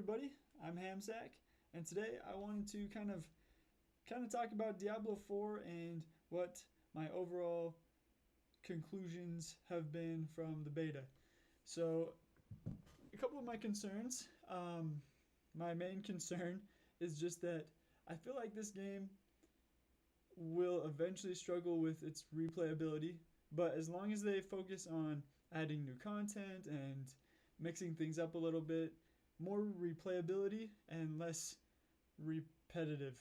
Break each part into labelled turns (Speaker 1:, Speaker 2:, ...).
Speaker 1: everybody, I'm Hamsack, and today I wanted to kind of talk about Diablo 4 and what my overall conclusions have been from the beta. So, a couple of my concerns. My main concern is just that I feel like this game will eventually struggle with its replayability, but as long as they focus on adding new content and mixing things up a little bit, more replayability and less repetitive.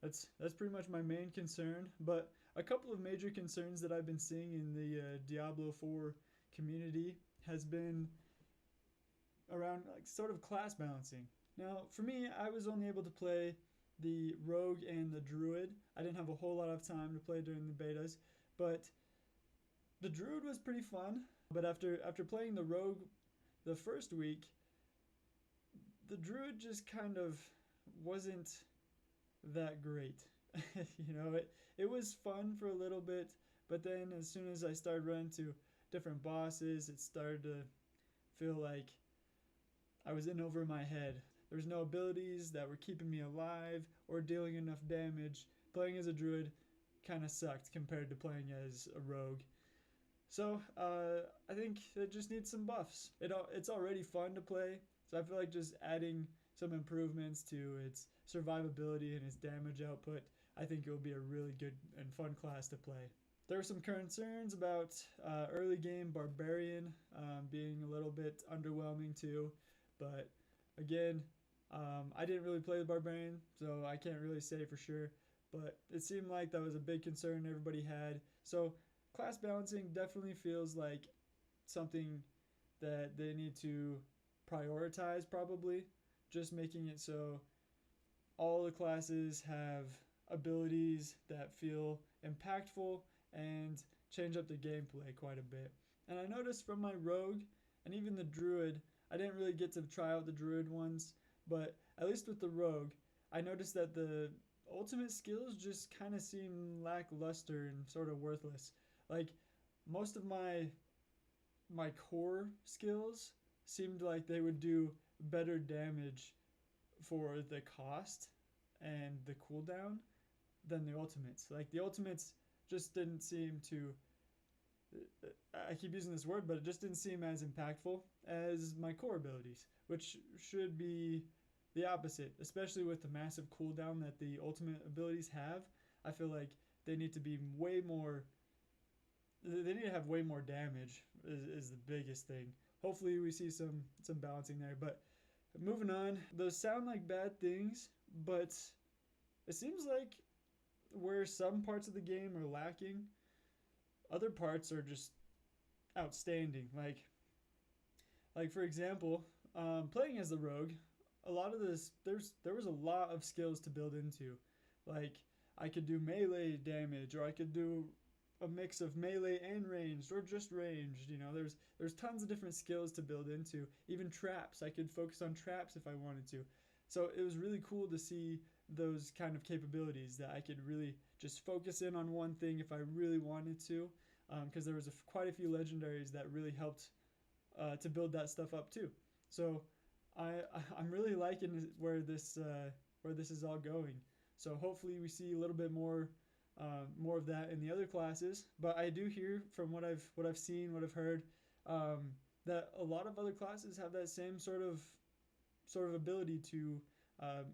Speaker 1: That's pretty much my main concern. But a couple of major concerns that I've been seeing in the Diablo 4 community has been around like sort of class balancing. Now, for me, I was only able to play the rogue and the druid. I didn't have a whole lot of time to play during the betas, but the druid was pretty fun. But after playing the rogue the first week, the druid just kind of wasn't that great. It was fun for a little bit, but then as soon as I started running to different bosses, it started to feel like I was in over my head. There was no abilities that were keeping me alive or dealing enough damage. Playing as a druid kind of sucked compared to playing as a rogue. So I think it just needs some buffs. It's already fun to play, so I feel like just adding some improvements to its survivability and its damage output, I think it will be a really good and fun class to play. There are some concerns about early game Barbarian being a little bit underwhelming too, but again, I didn't really play the Barbarian, so I can't really say for sure, but it seemed like that was a big concern everybody had. So class balancing definitely feels like something that they need to prioritize, probably just making it so all the classes have abilities that feel impactful and change up the gameplay quite a bit. And I noticed from my rogue and even the druid, I didn't really get to try out the druid ones, but at least with the rogue, I noticed that the ultimate skills just kind of seem lackluster and sort of worthless. Like most of my core skills seemed like they would do better damage for the cost and the cooldown than the ultimates. Like the ultimates just didn't seem to, I keep using this word, but it just didn't seem as impactful as my core abilities, which should be the opposite, especially with the massive cooldown that the ultimate abilities have. I feel like they need to be way more, they need to have way more damage is the biggest thing. Hopefully we see some balancing there, but moving on, those sound like bad things, but it seems like where some parts of the game are lacking, other parts are just outstanding. Like for example, playing as the rogue, a lot of this there was a lot of skills to build into. Like I could do melee damage, or I could do a mix of melee and ranged, or just ranged. There's tons of different skills to build into. Even traps, I could focus on traps if I wanted to. So it was really cool to see those kind of capabilities that I could really just focus in on one thing if I really wanted to, because there was quite a few legendaries that really helped to build that stuff up too. So I'm really liking where this is all going. So hopefully we see a little bit more of that in the other classes. But I do hear from what I've seen, what I've heard, that a lot of other classes have that same sort of ability to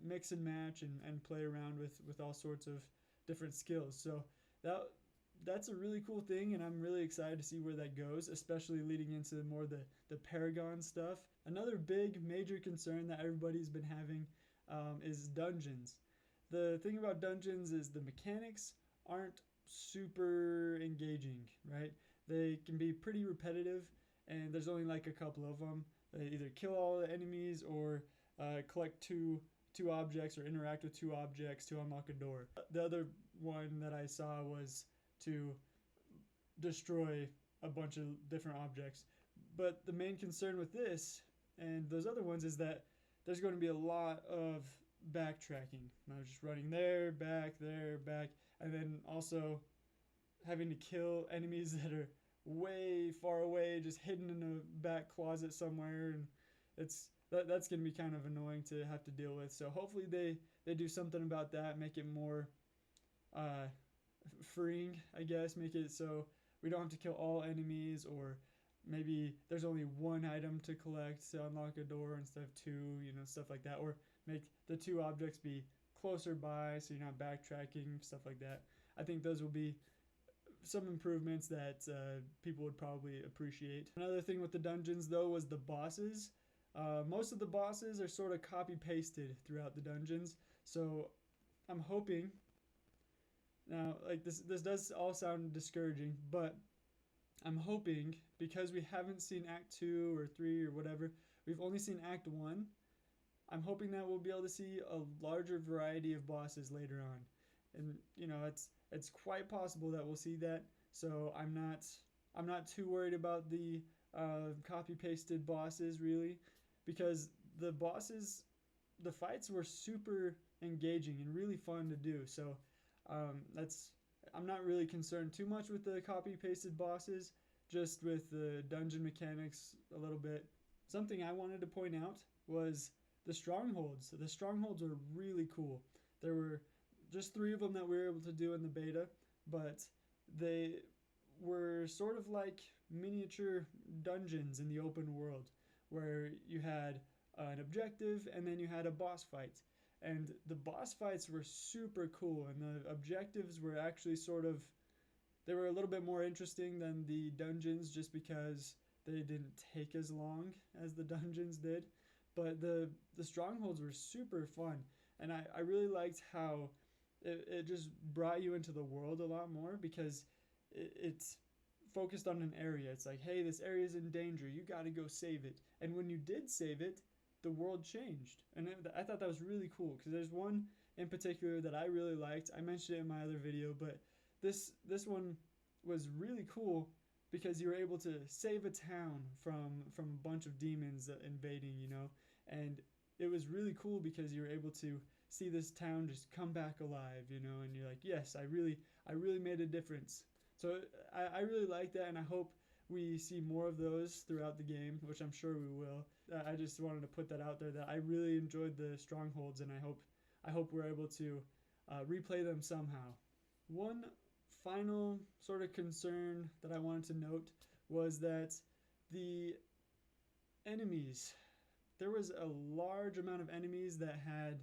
Speaker 1: mix and match and play around with all sorts of different skills. So that's a really cool thing, and I'm really excited to see where that goes, especially leading into more the Paragon stuff. Another big major concern that everybody's been having is dungeons. The thing about dungeons is the mechanics aren't super engaging, right? They can be pretty repetitive, and there's only like a couple of them. They either kill all the enemies or collect two objects or interact with two objects to unlock a door. The other one that I saw was to destroy a bunch of different objects. But the main concern with this and those other ones is that there's going to be a lot of backtracking. I was just running there, back, and then also having to kill enemies that are way far away, just hidden in a back closet somewhere, and that's going to be kind of annoying to have to deal with. So hopefully they do something about that, make it more uh, freeing, I guess, make it so we don't have to kill all enemies, or maybe there's only one item to collect to unlock a door instead of two, stuff like that, or make the two objects be closer by so you're not backtracking, stuff like that. I think those will be some improvements that people would probably appreciate. Another thing with the dungeons, though, was the bosses. Most of the bosses are sort of copy pasted throughout the dungeons, so I'm hoping. Now, like this does all sound discouraging, but I'm hoping, because we haven't seen Act 2 or 3 or whatever, we've only seen Act 1. I'm hoping that we'll be able to see a larger variety of bosses later on. And it's quite possible that we'll see that. So I'm not too worried about the copy pasted bosses, really, because the fights were super engaging and really fun to do. So that's I'm not really concerned too much with the copy pasted bosses, just with the dungeon mechanics a little bit. Something I wanted to point out was the strongholds. The strongholds are really cool. There were just 3 of them that we were able to do in the beta, but they were sort of like miniature dungeons in the open world, where you had an objective and then you had a boss fight. And the boss fights were super cool, and the objectives were actually they were a little bit more interesting than the dungeons, just because they didn't take as long as the dungeons did. But the strongholds were super fun, and I really liked how it just brought you into the world a lot more, because it's focused on an area. It's like, hey, this area is in danger. You got to go save it. And when you did save it, the world changed. And I thought that was really cool, because there's one in particular that I really liked. I mentioned it in my other video, but this one was really cool because you were able to save a town from a bunch of demons invading, and it was really cool because you were able to see this town just come back alive, and you're like, yes, I really made a difference. So I really like that, and I hope we see more of those throughout the game, which I'm sure we will. I just wanted to put that out there, that I really enjoyed the strongholds, and I hope we're able to replay them somehow. One final sort of concern that I wanted to note was that the enemies, there was a large amount of enemies that had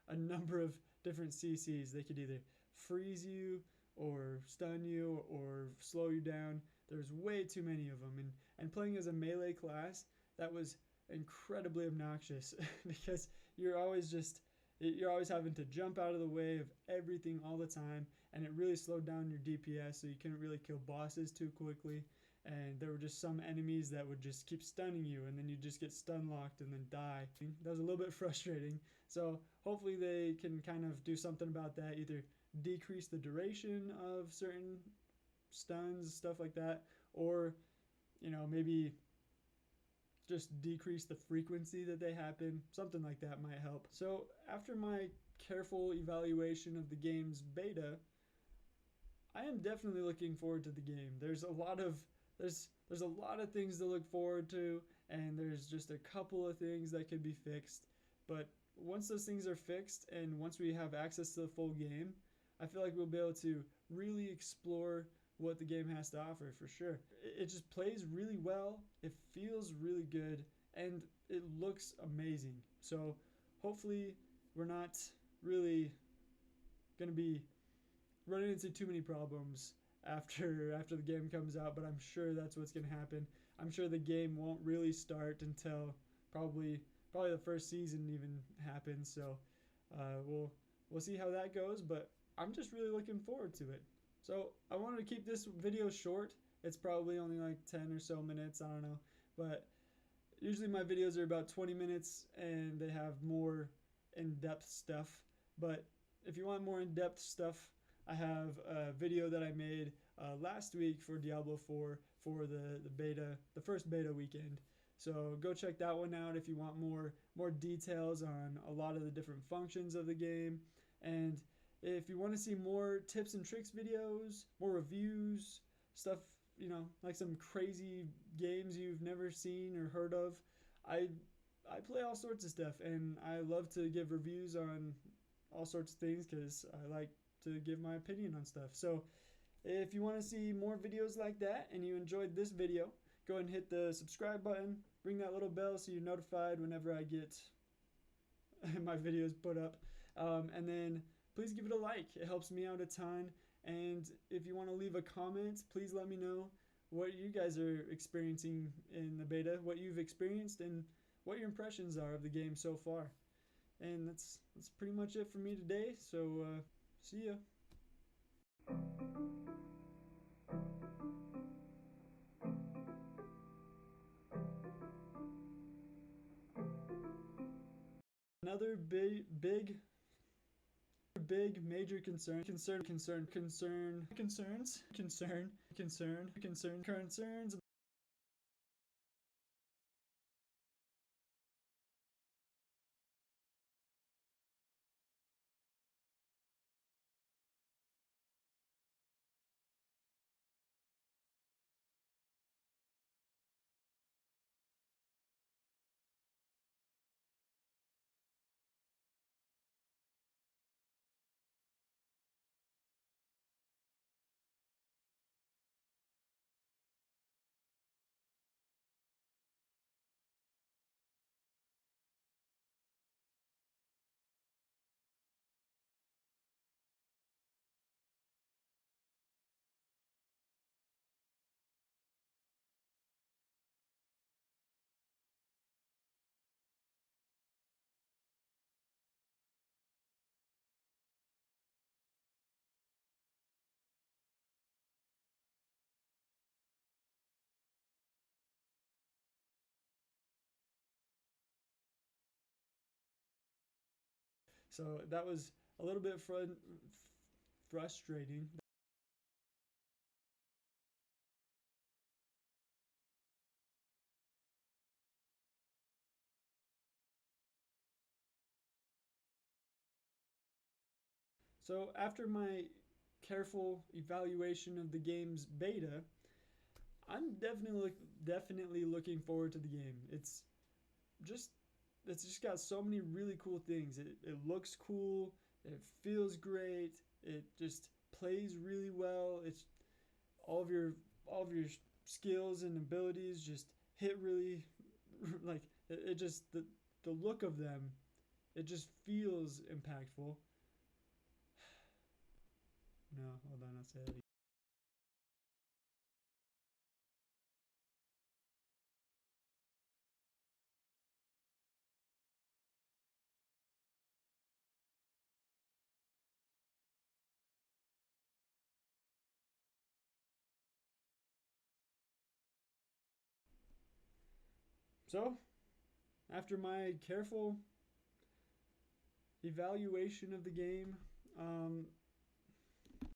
Speaker 1: a number of different CCs. They could either freeze you or stun you or slow you down. There's way too many of them, and playing as a melee class, that was incredibly obnoxious because you're always having to jump out of the way of everything all the time, and it really slowed down your DPS, so you couldn't really kill bosses too quickly. And there were just some enemies that would just keep stunning you, and then you just get stun locked and then die. That was a little bit frustrating. So hopefully they can kind of do something about that, either decrease the duration of certain stuns, stuff like that, or maybe just decrease the frequency that they happen. Something like that might help. So after my careful evaluation of the game's beta, I am definitely looking forward to the game. There's a lot of things to look forward to, and there's just a couple of things that could be fixed. But once those things are fixed, and once we have access to the full game, I feel like we'll be able to really explore what the game has to offer, for sure. It just plays really well, it feels really good, and it looks amazing. So hopefully we're not really going to be running into too many problems after the game comes out, but I'm sure that's what's going to happen. I'm sure the game won't really start until probably the first season even happens. So we'll see how that goes, but I'm just really looking forward to it. So I wanted to keep this video short. It's probably only like 10 or so minutes, I don't know, but usually my videos are about 20 minutes and they have more in-depth stuff. But if you want more in-depth stuff, I have a video that I made last week for Diablo 4 for the first beta weekend. So go check that one out if you want more details on a lot of the different functions of the game. And if you want to see more tips and tricks videos, more reviews, stuff, like some crazy games you've never seen or heard of, I play all sorts of stuff, and I love to give reviews on all sorts of things because I like to give my opinion on stuff. So if you want to see more videos like that and you enjoyed this video, go ahead and hit the subscribe button, ring that little bell so you're notified whenever I get my videos put up. And then please give it a like. It helps me out a ton. And if you want to leave a comment, please let me know what you guys are experiencing in the beta, what you've experienced, and what your impressions are of the game so far. And that's pretty much it for me today. So see ya. Another big major concerns So that was a little bit frustrating. So after my careful evaluation of the game's beta, I'm definitely looking forward to the game. Just it's just got so many really cool things. It looks cool. It feels great. It just plays really well. It's all of your all of your skills and abilities just hit really like it just the look of them. It just feels impactful. No, hold on, I'll say it. So, after my careful evaluation of the game,